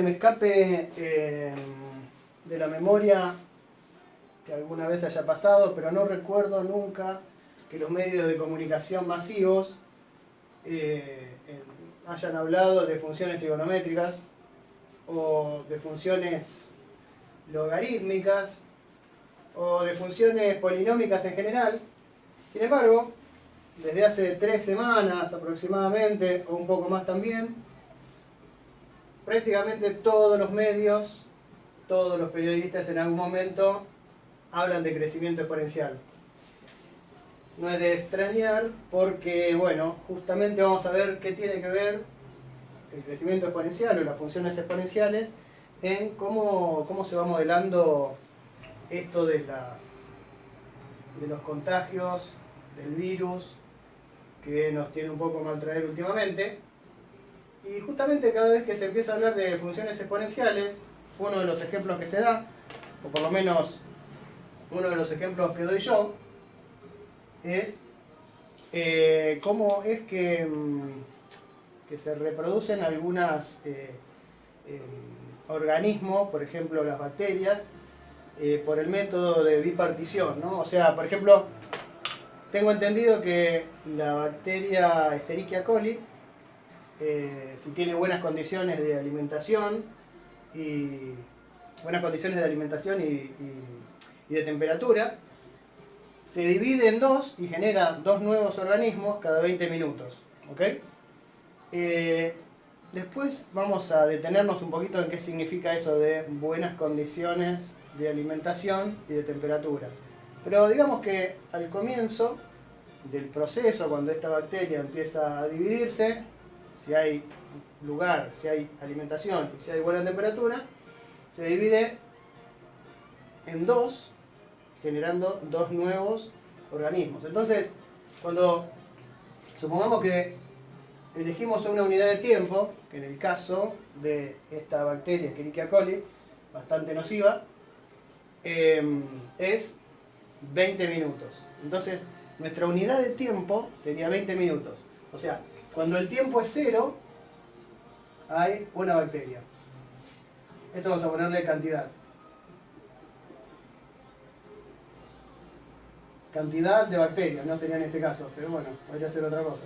se me escape de la memoria que alguna vez haya pasado, pero no recuerdo nunca que los medios de comunicación masivos hayan hablado de funciones trigonométricas o de funciones logarítmicas o de funciones polinómicas en general. Sin embargo, desde hace 3 semanas aproximadamente, o un poco más también, prácticamente todos los medios, todos los periodistas en algún momento hablan de crecimiento exponencial. No es de extrañar porque, bueno, justamente vamos a ver qué tiene que ver el crecimiento exponencial o las funciones exponenciales en cómo se va modelando esto de los contagios, del virus, que nos tiene un poco mal traer últimamente. Y justamente cada vez que se empieza a hablar de funciones exponenciales, uno de los ejemplos que se da, o por lo menos uno de los ejemplos que doy yo, es cómo es que se reproducen algunos organismos, por ejemplo las bacterias, por el método de bipartición, ¿no? O sea, por ejemplo, tengo entendido que la bacteria Escherichia coli, si tiene buenas condiciones de alimentación y de temperatura, se divide en dos y genera 2 nuevos organismos cada 20 minutos. ¿Ok? Después vamos a detenernos un poquito en qué significa eso de buenas condiciones de alimentación y de temperatura. Pero digamos que al comienzo del proceso, cuando esta bacteria empieza a dividirse, si hay lugar, si hay alimentación y si hay buena temperatura, se divide en 2, generando 2 nuevos organismos. Entonces, cuando supongamos que elegimos una unidad de tiempo, que en el caso de esta bacteria Escherichia coli, bastante nociva, es 20 minutos. Entonces, nuestra unidad de tiempo sería 20 minutos. O sea, cuando el tiempo es 0, hay una bacteria. Esto vamos a ponerle cantidad. Cantidad de bacterias, no sería en este caso, pero bueno, podría ser otra cosa.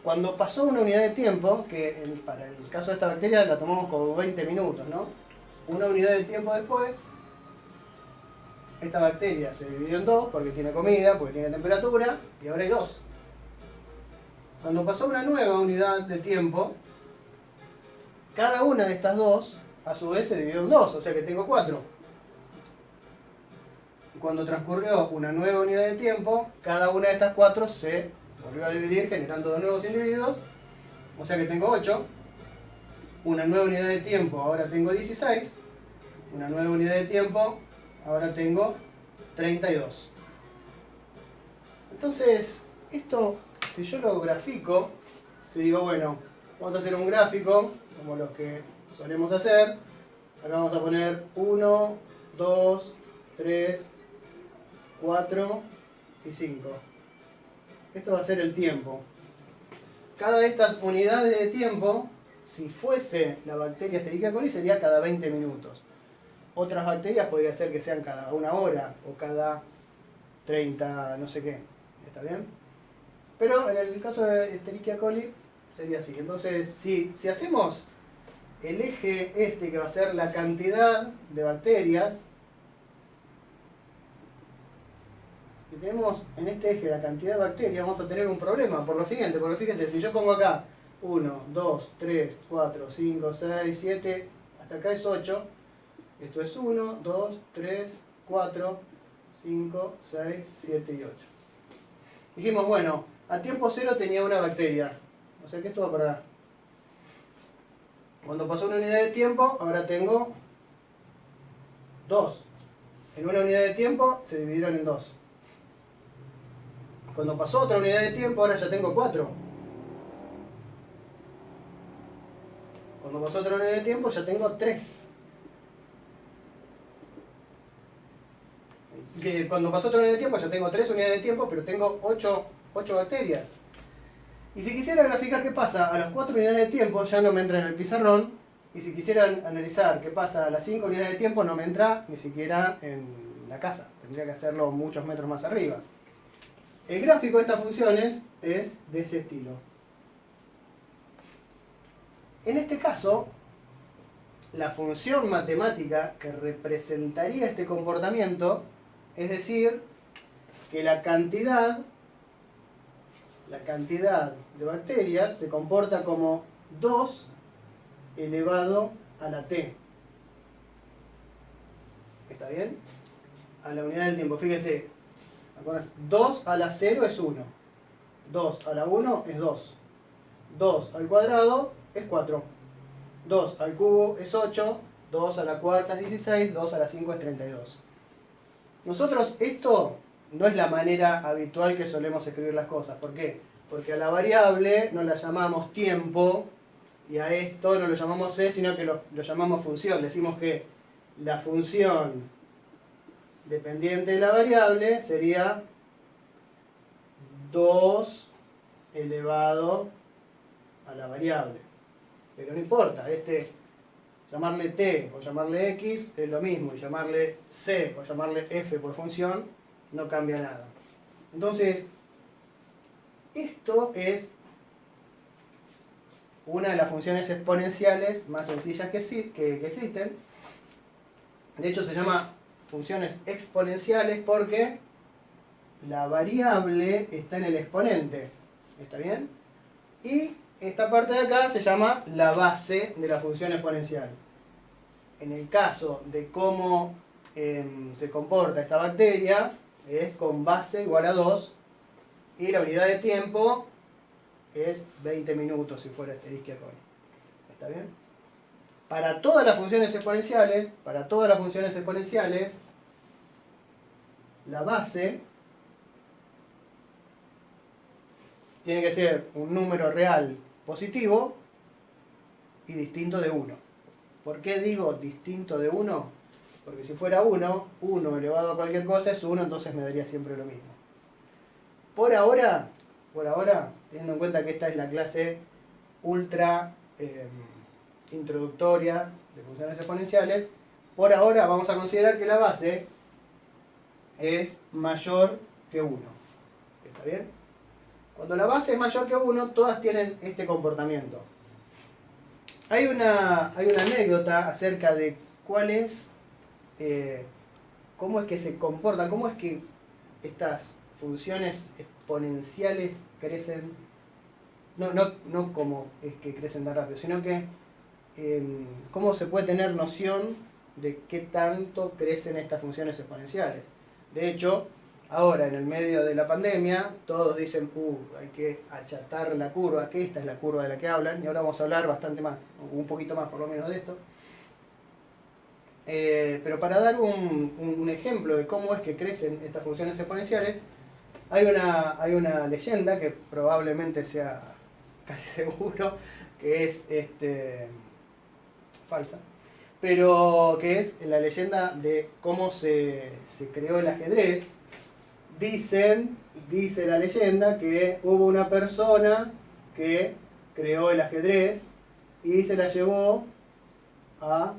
Cuando pasó una unidad de tiempo, que para el caso de esta bacteria la tomamos como 20 minutos, ¿no? Una unidad de tiempo después, esta bacteria se dividió en 2 porque tiene comida, porque tiene temperatura, y ahora hay 2. Cuando pasó una nueva unidad de tiempo, cada una de estas 2 a su vez se dividió en 2, o sea que tengo 4. Cuando transcurrió una nueva unidad de tiempo, cada una de estas 4 se volvió a dividir generando 2 nuevos individuos, o sea que tengo 8. Una nueva unidad de tiempo, ahora tengo 16. Una nueva unidad de tiempo, ahora tengo 32. Entonces, esto, si yo lo grafico, si digo, bueno, vamos a hacer un gráfico, como los que solemos hacer, acá vamos a poner 1, 2, 3, 4 y 5. Esto va a ser el tiempo. Cada de estas unidades de tiempo, si fuese la bacteria Escherichia coli, sería cada 20 minutos. Otras bacterias podría ser que sean cada 1 hora o cada 30, no sé qué. ¿Está bien? Pero en el caso de Escherichia coli sería así. Entonces, si hacemos el eje este que va a ser la cantidad de bacterias, y tenemos en este eje la cantidad de bacterias, vamos a tener un problema por lo siguiente, porque fíjense, si yo pongo acá 1, 2, 3, 4, 5, 6, 7, hasta acá es 8, esto es 1, 2, 3, 4, 5, 6, 7 y 8. Dijimos, bueno, a tiempo 0 tenía una bacteria, o sea que esto va para acá. Cuando pasó una unidad de tiempo, ahora tengo 2. En una unidad de tiempo se dividieron en 2. Cuando pasó otra unidad de tiempo, ahora ya tengo 4. Cuando pasó otra unidad de tiempo, ya tengo 3. Cuando pasó otra unidad de tiempo, ya tengo 3 unidades de tiempo, pero tengo 8 bacterias. Y si quisiera graficar qué pasa a las 4 unidades de tiempo, ya no me entra en el pizarrón, Y si quisieran analizar qué pasa a las 5 unidades de tiempo, no me entra ni siquiera en la casa. Tendría que hacerlo muchos metros más arriba. El gráfico de estas funciones es de ese estilo. En este caso, la función matemática que representaría este comportamiento, es decir, que la cantidad de bacterias se comporta como 2 elevado a la t. ¿Está bien? A la unidad del tiempo. Fíjense, 2 a la 0 es 1. 2 a la 1 es 2. 2 al cuadrado es 4. 2 al cubo es 8. 2 a la cuarta es 16. 2 a la 5 es 32. Nosotros esto no es la manera habitual que solemos escribir las cosas. ¿Por qué? Porque a la variable no la llamamos tiempo y a esto no lo llamamos c, sino que lo llamamos función. Decimos que la función dependiente de la variable sería 2 elevado a la variable. Pero no importa, llamarle t o llamarle x es lo mismo, y llamarle c o llamarle f por función no cambia nada. Entonces, esto es una de las funciones exponenciales más sencillas que existen. De hecho, se llama funciones exponenciales porque la variable está en el exponente. ¿Está bien? Y esta parte de acá se llama la base de la función exponencial. En el caso de cómo se comporta esta bacteria, es con base igual a 2 y la unidad de tiempo es 20 minutos si fuera Escherichia coli. ¿Está bien? Para todas las funciones exponenciales, la base tiene que ser un número real positivo y distinto de 1. ¿Por qué digo distinto de 1? Porque si fuera 1 elevado a cualquier cosa es 1, entonces me daría siempre lo mismo. Por ahora, teniendo en cuenta que esta es la clase ultra introductoria de funciones exponenciales, por ahora vamos a considerar que la base es mayor que 1. ¿Está bien? Cuando la base es mayor que 1, todas tienen este comportamiento. Hay una anécdota acerca de cómo es que se comportan, cómo es que estas funciones exponenciales crecen, no cómo es que crecen tan rápido, sino que cómo se puede tener noción de qué tanto crecen estas funciones exponenciales. De hecho, ahora en el medio de la pandemia, todos dicen, hay que achatar la curva, que esta es la curva de la que hablan, y ahora vamos a hablar bastante más, un poquito más por lo menos de esto. Pero para dar un ejemplo de cómo es que crecen estas funciones exponenciales, hay una leyenda que probablemente sea casi seguro que es falsa, pero que es la leyenda de cómo se creó el ajedrez. Dice la leyenda que hubo una persona que creó el ajedrez y se la llevó a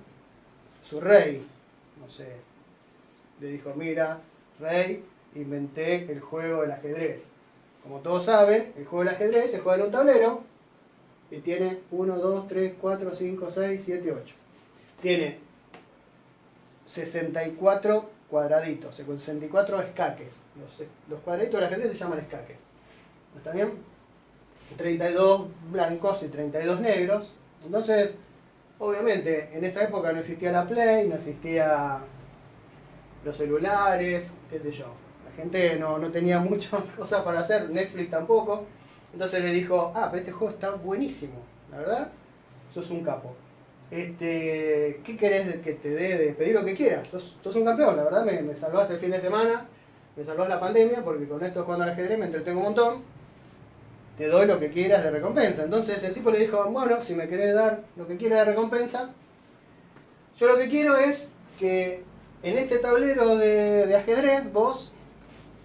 su rey. No sé, le dijo, mira, rey, inventé el juego del ajedrez. Como todos saben, el juego del ajedrez se juega en un tablero y tiene 1, 2, 3, 4, 5, 6, 7, 8. Tiene 64 cuadraditos, 64 escaques. Los cuadraditos del ajedrez se llaman escaques. ¿Está bien? 32 blancos y 32 negros. Entonces, obviamente, en esa época no existía la Play, no existía los celulares, qué sé yo. La gente no tenía muchas cosas para hacer, Netflix tampoco. Entonces le dijo, pero este juego está buenísimo, la verdad, sos un capo. ¿Qué querés que te dé? Pedí lo que quieras, sos un campeón, la verdad me salvás el fin de semana, me salvás la pandemia, porque con esto jugando al ajedrez me entretengo un montón, te doy lo que quieras de recompensa. Entonces el tipo le dijo, bueno, si me querés dar lo que quieras de recompensa, yo lo que quiero es que en este tablero de ajedrez vos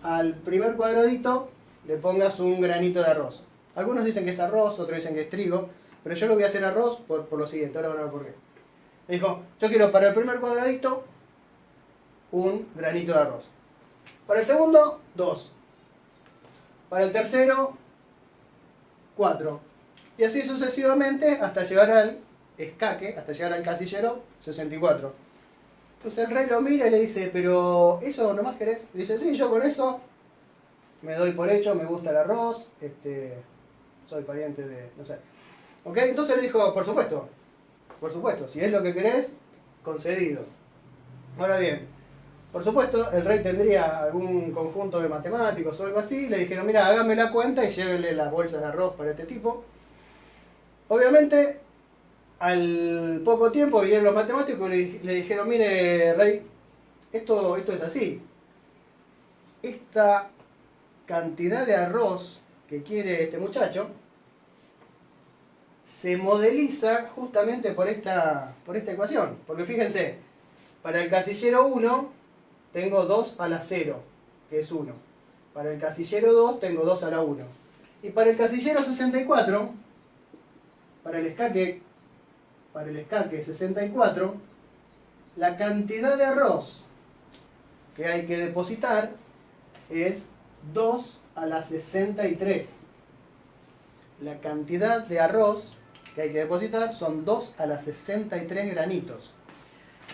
al primer cuadradito le pongas un granito de arroz. Algunos dicen que es arroz, otros dicen que es trigo, pero yo lo voy a hacer arroz por lo siguiente, ahora van a ver por qué. Me dijo, yo quiero para el primer cuadradito un granito de arroz. Para el segundo, 2. Para el tercero, 4. Y así sucesivamente hasta llegar al escaque, hasta llegar al casillero 64. Entonces el rey lo mira y le dice, pero ¿eso nomás querés? Le dice, sí, yo con eso me doy por hecho, me gusta el arroz, soy pariente de, no sé. ¿Ok? Entonces le dijo, por supuesto, si es lo que querés, concedido. Ahora bien, por supuesto, el rey tendría algún conjunto de matemáticos o algo así, le dijeron, mira, hágame la cuenta y llévenle las bolsas de arroz para este tipo. Obviamente, al poco tiempo vinieron los matemáticos y le dijeron, mire, rey, esto es así. Esta cantidad de arroz que quiere este muchacho se modeliza justamente por esta ecuación. Porque fíjense, para el casillero 1 tengo 2 a la 0, que es 1. Para el casillero 2 tengo 2 a la 1. Y para el casillero 64, para el escaque 64, la cantidad de arroz que hay que depositar es 2 a la 63. La cantidad de arroz que hay que depositar son 2 a la 63 granitos.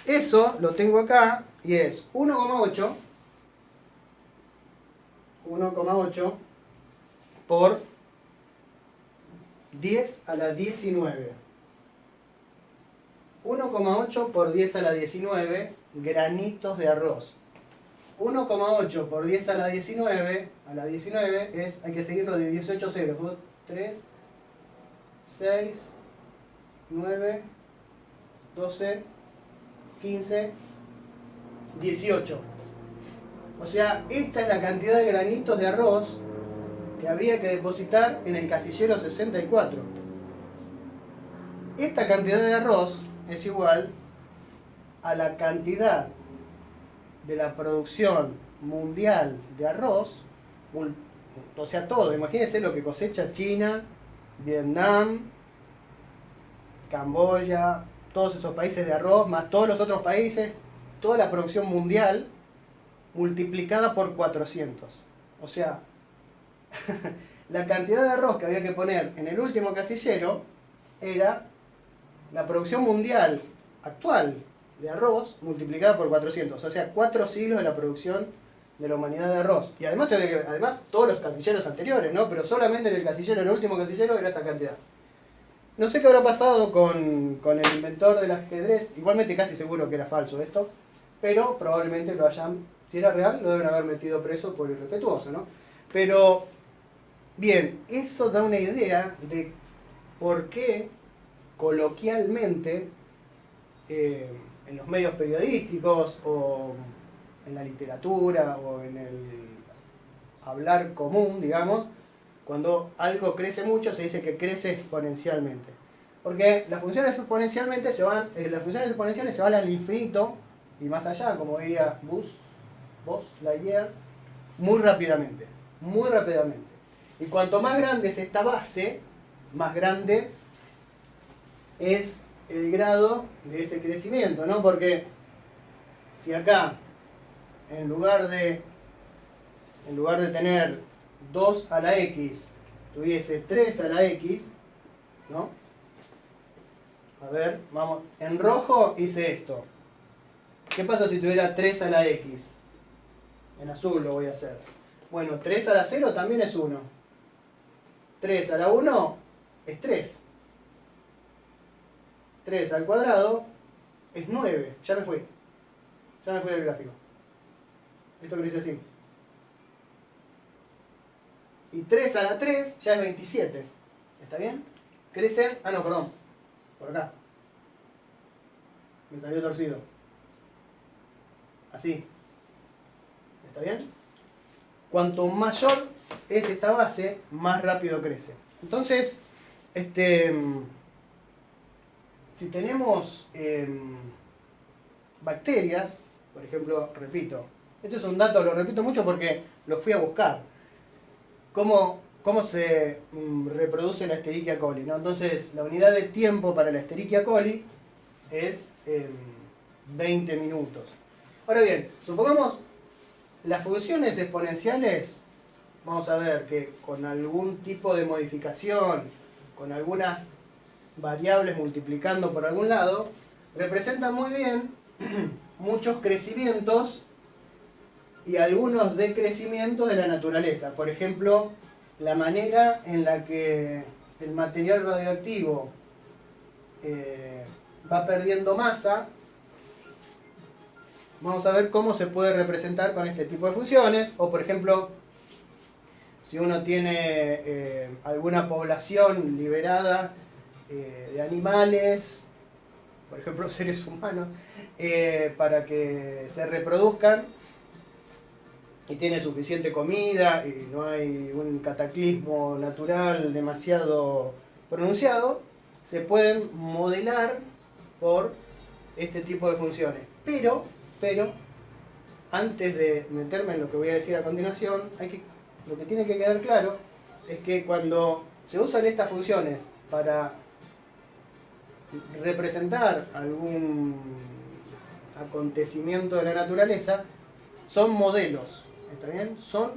Eso lo tengo acá y es 1,8 por 10 a la 19. 1,8 por 10 a la 19 granitos de arroz. 1,8 por 10 a la 19 es, hay que seguirlo de 18 ceros. 3, 6, 9, 12, 15, 18. O sea, esta es la cantidad de granitos de arroz que había que depositar en el casillero 64. Esta cantidad de arroz es igual a la cantidad de la producción mundial de arroz, o sea, todo. Imagínense lo que cosecha China, Vietnam, Camboya, todos esos países de arroz, más todos los otros países, toda la producción mundial multiplicada por 400. O sea, la cantidad de arroz que había que poner en el último casillero era la producción mundial actual de arroz multiplicada por 400. O sea, 4 siglos de la producción de la humanidad de arroz. Y además, todos los casilleros anteriores, ¿no? Pero solamente en el último casillero era esta cantidad. No sé qué habrá pasado con el inventor del ajedrez. Igualmente casi seguro que era falso esto. Pero probablemente lo hayan, si era real, lo deben haber metido preso por irrespetuoso, ¿no? Pero, bien, eso da una idea de por qué coloquialmente en los medios periodísticos o en la literatura o en el hablar común, digamos, cuando algo crece mucho se dice que crece exponencialmente. Porque las funciones exponenciales se van al infinito y más allá, como diría Buzz Lightyear, muy rápidamente. Y cuanto más grande es esta base, más grande es el grado de ese crecimiento, ¿no? Porque si acá, en lugar de tener 2 a la x, tuviese 3 a la x, ¿no? A ver, vamos, en rojo hice esto. ¿Qué pasa si tuviera 3 a la x? En azul lo voy a hacer. Bueno, 3 a la 0 también es 1. 3 a la 1 es 3. 3 al cuadrado es 9. Ya me fui del gráfico. Esto crece así. Y 3 a la 3 ya es 27. ¿Está bien? Crecen... Ah, no, perdón. Por acá. Me salió torcido. Así. ¿Está bien? Cuanto mayor es esta base, más rápido crece. Entonces, si tenemos bacterias, por ejemplo, repito, esto es un dato, lo repito mucho porque lo fui a buscar. Como cómo se reproduce la Escherichia coli, ¿no? Entonces, la unidad de tiempo para la Escherichia coli es 20 minutos. Ahora bien, supongamos las funciones exponenciales, vamos a ver que con algún tipo de modificación, con algunas variables multiplicando por algún lado, representan muy bien muchos crecimientos y algunos decrecimientos de la naturaleza. Por ejemplo, la manera en la que el material radioactivo va perdiendo masa. Vamos a ver cómo se puede representar con este tipo de funciones. O por ejemplo, si uno tiene alguna población liberada de animales, por ejemplo seres humanos, para que se reproduzcan, y tiene suficiente comida y no hay un cataclismo natural demasiado pronunciado, se pueden modelar por este tipo de funciones. Pero antes de meterme en lo que voy a decir a continuación, lo que tiene que quedar claro es que cuando se usan estas funciones para representar algún acontecimiento de la naturaleza, son modelos, ¿está bien? Son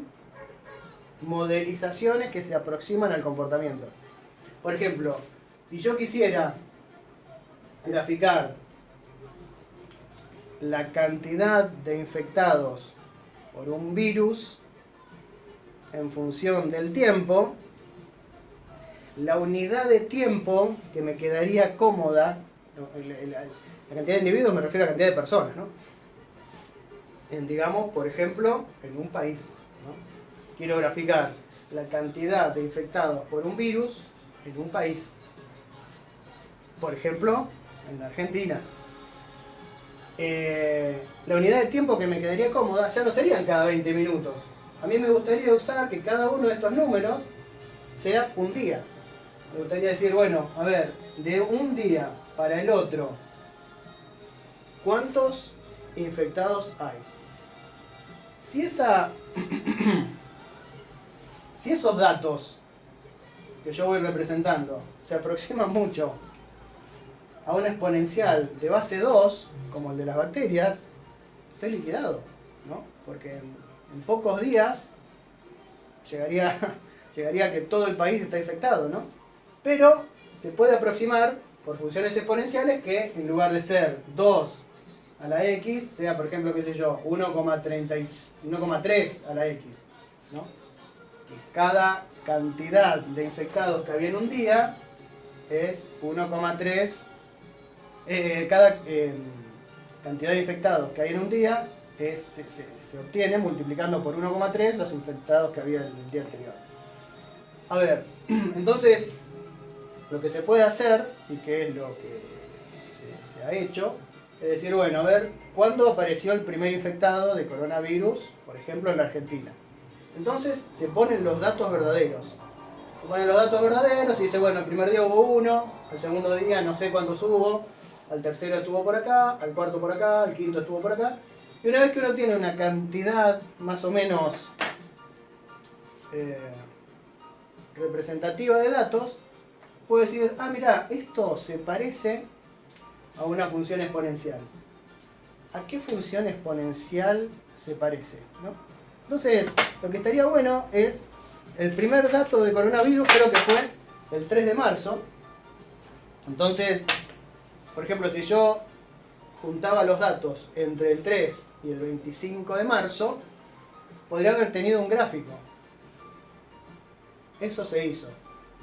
modelizaciones que se aproximan al comportamiento. Por ejemplo, si yo quisiera graficar la cantidad de infectados por un virus en función del tiempo, la unidad de tiempo que me quedaría cómoda, la cantidad de individuos me refiero a la cantidad de personas, ¿no? Digamos, por ejemplo, en un país, ¿no? Quiero graficar la cantidad de infectados por un virus en un país. Por ejemplo, en la Argentina. La unidad de tiempo que me quedaría cómoda ya no serían cada 20 minutos. A mí me gustaría usar que cada uno de estos números sea un día. Me gustaría decir, bueno, a ver, de un día para el otro, ¿cuántos infectados hay? Si esos datos que yo voy representando se aproximan mucho a una exponencial de base 2, como el de las bacterias, estoy liquidado, ¿no? Porque en pocos días llegaría a que todo el país está infectado, ¿no? Pero se puede aproximar por funciones exponenciales que en lugar de ser 2 a la x, sea por ejemplo, qué sé yo, 1,3 a la x, ¿no? Que cada cantidad de infectados que había en un día es 1,3. Cada cantidad de infectados que hay en un día se obtiene multiplicando por 1,3 los infectados que había el día anterior. A ver, entonces lo que se puede hacer, y que es lo que se ha hecho, es decir, bueno, a ver, ¿cuándo apareció el primer infectado de coronavirus, por ejemplo, en la Argentina? Entonces se ponen los datos verdaderos. Se ponen los datos verdaderos y dice, bueno, el primer día hubo uno, el segundo día no sé cuántos hubo, al tercero estuvo por acá, al cuarto por acá, al quinto estuvo por acá. Y una vez que uno tiene una cantidad más o menos representativa de datos, puede decir, ah, mira, esto se parece a una función exponencial. ¿A qué función exponencial se parece? ¿No? Entonces, lo que estaría bueno es, el primer dato de coronavirus creo que fue el 3 de marzo. Entonces, por ejemplo, si yo juntaba los datos entre el 3 y el 25 de marzo, podría haber tenido un gráfico. Eso se hizo.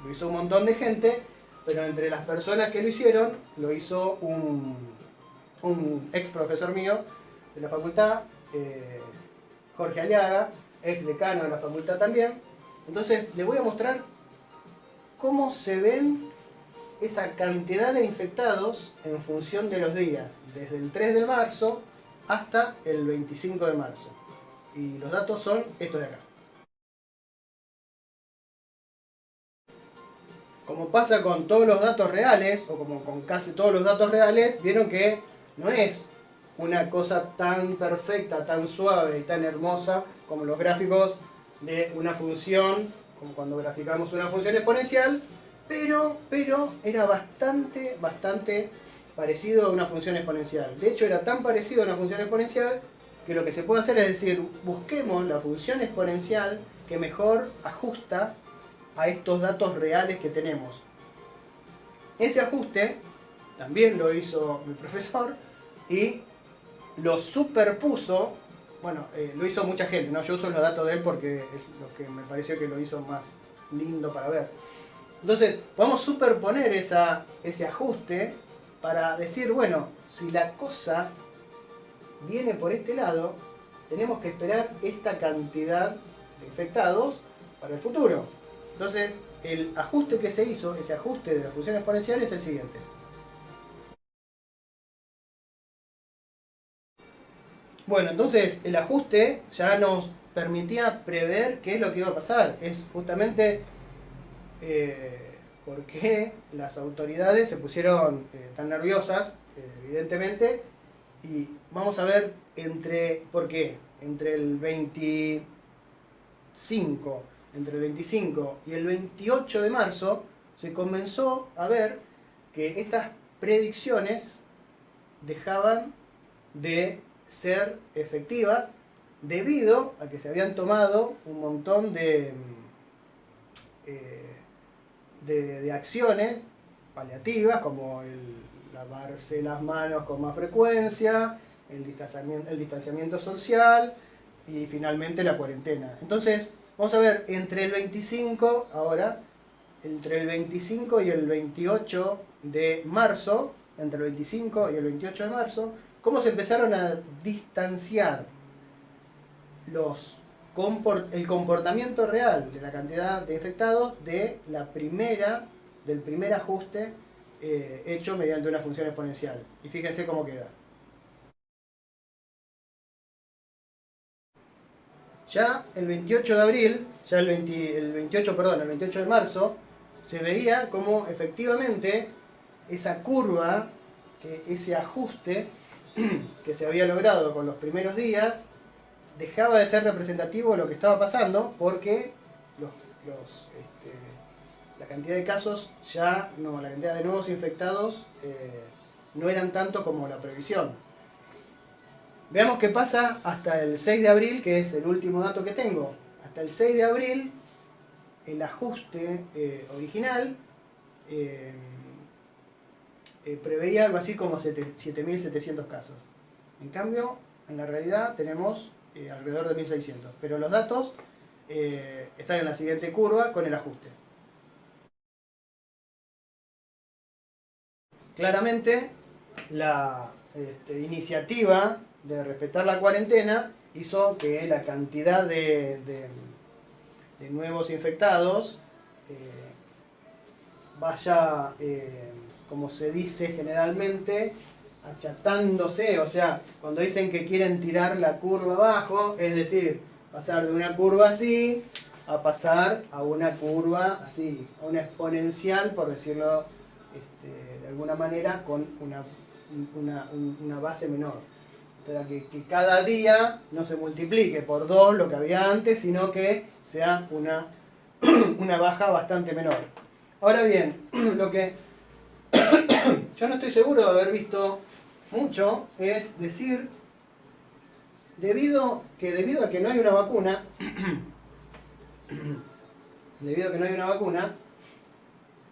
Lo hizo un montón de gente, pero entre las personas que lo hicieron, lo hizo un ex profesor mío de la facultad, Jorge Aliaga, ex decano de la facultad también. Entonces, les voy a mostrar cómo se ven esa cantidad de infectados en función de los días, desde el 3 de marzo hasta el 25 de marzo. Y los datos son estos de acá. Como pasa con todos los datos reales, o como con casi todos los datos reales, vieron que no es una cosa tan perfecta, tan suave y tan hermosa como los gráficos de una función como cuando graficamos una función exponencial, pero era bastante parecido a una función exponencial. De hecho, era tan parecido a una función exponencial que lo que se puede hacer es decir, busquemos la función exponencial que mejor ajusta a estos datos reales que tenemos. Ese ajuste también lo hizo mi profesor y lo superpuso. Bueno, lo hizo mucha gente, ¿no? Yo uso los datos de él porque es lo que me pareció que lo hizo más lindo para ver. Entonces, podemos superponer ese ajuste para decir, bueno, si la cosa viene por este lado, tenemos que esperar esta cantidad de infectados para el futuro. Entonces, el ajuste que se hizo, ese ajuste de la función exponencial es el siguiente. Bueno, entonces el ajuste ya nos permitía prever qué es lo que iba a pasar. Es justamente por qué las autoridades se pusieron tan nerviosas, evidentemente, y vamos a ver por qué. Entre el 25 y el 28 de marzo se comenzó a ver que estas predicciones dejaban de ser efectivas debido a que se habían tomado un montón de acciones paliativas, como el lavarse las manos con más frecuencia, el distanciamiento social y finalmente la cuarentena. Entonces, vamos a ver, entre el 25 y el 28 de marzo, entre el 25 y el 28 de marzo, cómo se empezaron a distanciar el comportamiento real de la cantidad de infectados del primer ajuste hecho mediante una función exponencial. Y fíjense cómo queda. Ya el 28 de abril, el 28 de marzo, se veía como efectivamente esa curva, ese ajuste que se había logrado con los primeros días, dejaba de ser representativo de lo que estaba pasando porque la cantidad de casos la cantidad de nuevos infectados no eran tanto como la previsión. Veamos qué pasa hasta el 6 de abril, que es el último dato que tengo. Hasta el 6 de abril, el ajuste original preveía algo así como 7.700 casos. En cambio, en la realidad tenemos alrededor de 1.600. Pero los datos están en la siguiente curva con el ajuste. Claramente, la iniciativa de respetar la cuarentena hizo que la cantidad de nuevos infectados vaya, como se dice generalmente, achatándose. O sea, cuando dicen que quieren tirar la curva abajo, es decir, pasar de una curva así a pasar a una curva así, a una exponencial, por decirlo de alguna manera, con una base menor. O sea, que cada día no se multiplique por 2 lo que había antes, sino que sea una baja bastante menor. Ahora bien, lo que yo no estoy seguro de haber visto mucho es decir, debido a que no hay una vacuna,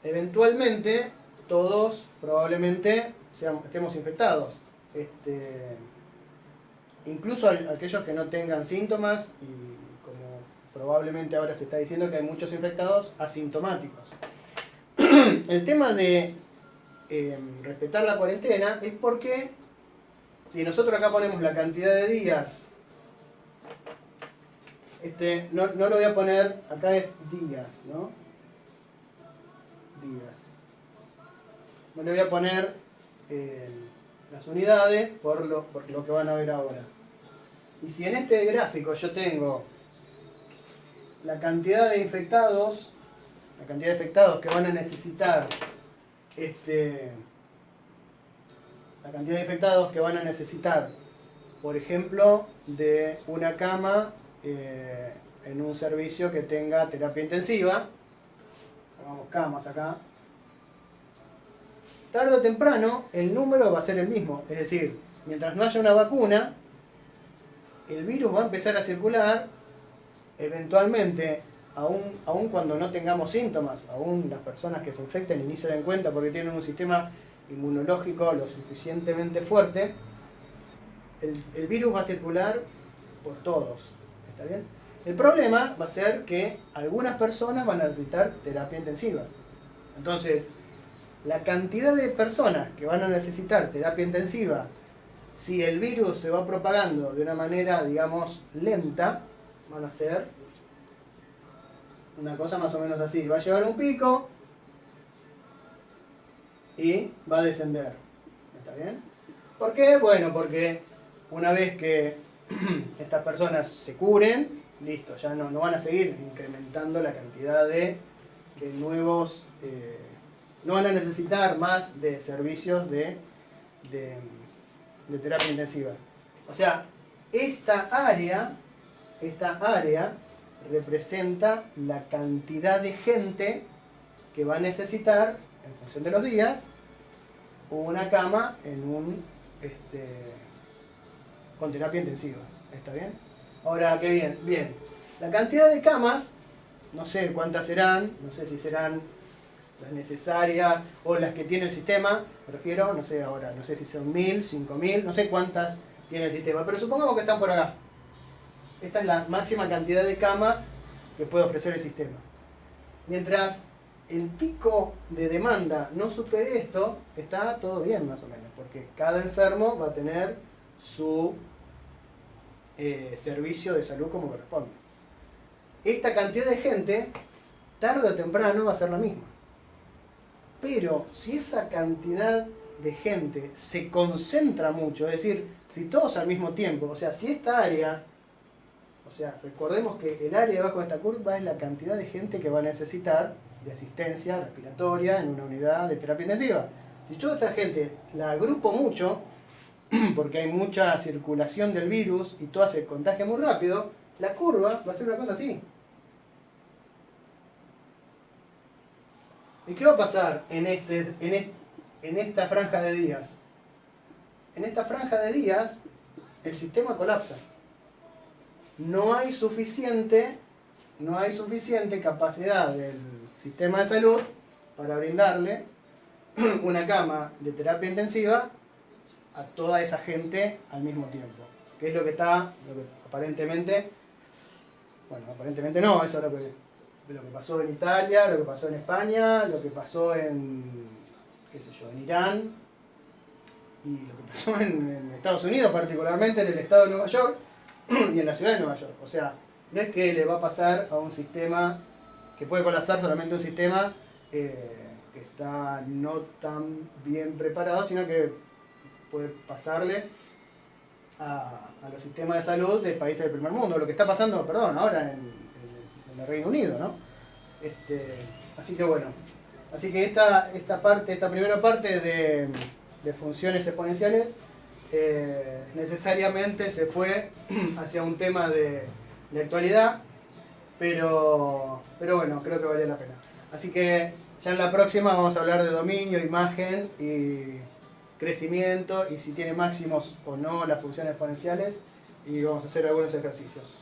eventualmente todos probablemente estemos infectados. Incluso aquellos que no tengan síntomas, y como probablemente ahora se está diciendo que hay muchos infectados asintomáticos. El tema de respetar la cuarentena es porque si nosotros acá ponemos la cantidad de días, no lo voy a poner, acá es días, ¿no? Días. No le voy a poner las unidades por lo que van a ver ahora. Y si en este gráfico yo tengo la cantidad de infectados que van a necesitar por ejemplo, de una cama en un servicio que tenga terapia intensiva, pongamos camas acá, tarde o temprano el número va a ser el mismo. Es decir, mientras no haya una vacuna, el virus va a empezar a circular, eventualmente, aún cuando no tengamos síntomas, aún las personas que se infecten y ni se den cuenta porque tienen un sistema inmunológico lo suficientemente fuerte, el virus va a circular por todos. ¿Está bien? El problema va a ser que algunas personas van a necesitar terapia intensiva. Entonces, la cantidad de personas que van a necesitar terapia intensiva, si el virus se va propagando de una manera, digamos, lenta, van a ser una cosa más o menos así. Va a llegar un pico y va a descender. ¿Está bien? ¿Por qué? Bueno, porque una vez que estas personas se curen, listo, ya no van a seguir incrementando la cantidad de nuevos... no van a necesitar más de servicios de terapia intensiva. O sea, esta área representa la cantidad de gente que va a necesitar, en función de los días, una cama con terapia intensiva. ¿Está bien? Ahora, qué bien. Bien. La cantidad de camas, no sé cuántas serán, no sé si serán las necesarias o las que tiene el sistema, me refiero, no sé ahora, no sé si son 1000, 5000, no sé cuántas tiene el sistema, pero supongamos que están por acá. Esta es la máxima cantidad de camas que puede ofrecer el sistema. Mientras el pico de demanda no supere esto, está todo bien más o menos, porque cada enfermo va a tener su servicio de salud como corresponde. Esta cantidad de gente, tarde o temprano, va a ser la misma. Pero si esa cantidad de gente se concentra mucho, es decir, si todos al mismo tiempo, o sea, si esta área, o sea, recordemos que el área debajo de esta curva es la cantidad de gente que va a necesitar de asistencia respiratoria en una unidad de terapia intensiva. Si yo a esta gente la agrupo mucho, porque hay mucha circulación del virus y toda se contagia muy rápido, la curva va a ser una cosa así. ¿Y qué va a pasar en esta franja de días? En esta franja de días el sistema colapsa. No hay suficiente capacidad del sistema de salud para brindarle una cama de terapia intensiva a toda esa gente al mismo tiempo. Que es lo que aparentemente, bueno, aparentemente no, eso es lo que pasó en Italia, lo que pasó en España, lo que pasó en, qué sé yo, en Irán, y lo que pasó en Estados Unidos, particularmente en el estado de Nueva York y en la ciudad de Nueva York. O sea, no es que le va a pasar a un sistema, que puede colapsar solamente un sistema que está no tan bien preparado, sino que puede pasarle a los sistemas de salud de países del primer mundo. Lo que está pasando, perdón, ahora en el Reino Unido, ¿no? Así que bueno, así que esta primera parte de funciones exponenciales necesariamente se fue hacia un tema de actualidad, pero bueno, creo que vale la pena. Así que ya en la próxima vamos a hablar de dominio, imagen y crecimiento, y si tiene máximos o no las funciones exponenciales, y vamos a hacer algunos ejercicios.